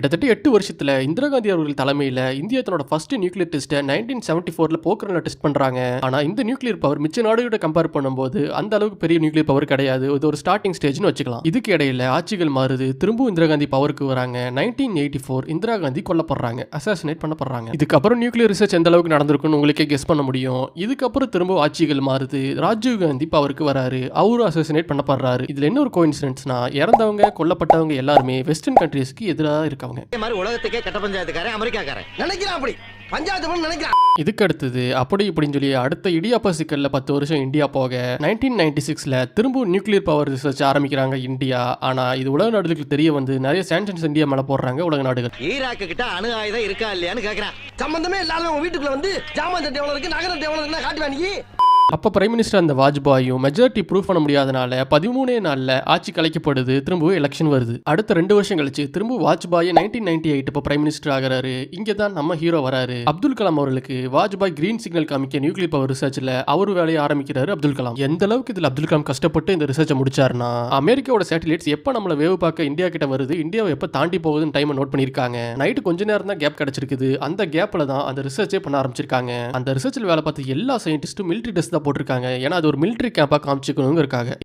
கிட்டத்தட்ட 8 வருஷத்துல இந்திரா காந்தி அவர்கள் தலைமையில இந்தியா தன்னோட ஃபர்ஸ்ட் நியூக்ளியர் டெஸ்ட்டை 1974ல போக்ரான்ல டெஸ்ட் பண்றாங்க. ஆனா இந்த நியூக்ளியர் பவர் மிச்ச நாடுகளோட கம்பேர் பண்ணும்போது அந்த அளவுக்கு பெரிய நியூக்ளியர் பவர் கிடையாது. இது ஒரு ஸ்டார்டிங் ஸ்டேஜ்னு வச்சுக்கலாம். இதுக்கு இடையில ஆட்சிகள் மாறுது. திரும்பவும் இந்திரா காந்தி பவருக்கு வராங்க. 1984 இந்திரா காந்தி கொல்லப்படுறாங்க, அசாசினேட் பண்ணப்படுறாங்க. இதுக்கப்புறம் நியூக்ளியர் ரிசர்ச் எந்த அளவுக்கு நடந்திருக்குன்னு உங்களுக்கே கெஸ் பண்ண முடியும். இதுக்கப்புறம் திரும்ப ஆட்சிகள் மாறுது. ராஜீவ் காந்தி பவருக்கு வராரு, அவரும் அசாசினேட் பண்ணப்படுறாரு. இதுல என்ன ஒரு கோஇன்சிடென்ட்ஸ்னா, இறந்தவங்க கொல்லப்பட்டவங்க எல்லாருமே வெஸ்டர்ன் கண்ட்ரீஸ்க்கு எதிராக இருக்காங்க. உலகத்துக்கே கட்ட பஞ்சாயத்துக்காரன் அமெரிக்காக்காரன் நினைக்கிறான். அப்படி பஞ்சாயத்து நினைக்கிறான். இதுக்கு அடுத்தது அப்படி இப்படின்னு சொல்லி அடுத்த இடியாப்ப சிக்கல்ல 10 வருஷம் இந்தியா போக 1996ல திரும்பவும் நியூக்ளியர் பவர் ரிசர்ச் ஆரம்பிக்கிறாங்க இந்தியா. ஆனா இது உலக நாடுகளுக்கு தெரிய வந்து நிறைய சாங்ஷன்ஸ் இந்தியா மேல போடுறாங்க உலக நாடுகள். ஈராக்கு கிட்ட அணு ஆயுதம் இருக்கா இல்லையான்னு கேக்குறான். சம்பந்தமே இல்லாம உங்க வீட்டுக்குள்ள வந்து ஜாமான் தட்டு எவ்வளவு இருக்கு, நகரம் எவ்வளவு இருக்குன்னு காட்டுவா நீ. அப்போ பிரைம் மினிஸ்டர் அந்த வாஜ்பாயும் மெஜாரிட்டி ப்ரூவ் பண்ண முடியாதனால 13 நாளில் ஆட்சி கலைக்கப்படுது. திரும்பவும் எலெக்ஷன் வருது. அடுத்த 2 வருஷம் கழிச்சு திரும்பவும் வாஜ்பாய் 1998 இப்போ பிரைம் மினிஸ்டர் ஆகிறாரு. இங்கே தான் நம்ம ஹீரோ வராரு. அப்துல் கலாம் அவர்களுக்கு வாஜ்பாய் கிரீன் சிக்னல் காமிக்க நியூக்ளியர் பவர் ரிசர்ச்ல அவர் வேலையை ஆரம்பிக்கிறாரு அப்துல் கலாம். எந்த அளவுக்கு இதில் அப்துல் கலாம் கஷ்டப்பட்டு இந்த ரிசர்ச்சை முடிச்சாருன்னா, அமெரிக்காவோட சேட்டலைட்ஸ் எப்போ நம்மள வேவு பார்க்க இந்தியா கிட்ட வருது, இந்தியாவை எப்போ தாண்டி போகுதுன்னு டைமை நோட் பண்ணியிருக்காங்க. நைட்டு கொஞ்ச நேரம் தான் கேப் கிடைச்சிருக்குது. அந்த கேப்ல தான் அந்த ரிசர்ச்சே பண்ண ஆரம்பிச்சிருக்காங்க. அந்த ரிசர்ச்சில் வேலை பார்த்து எல்லா சயின்டிஸ்டும் மிலிட்டரி டெஸ்ட் தான் போட்டிருக்காங்க. ஏன்னா அது ஒரு மிலிட்டரி கேம்பாக காமிச்சிக்கணுங்கிறக்காக.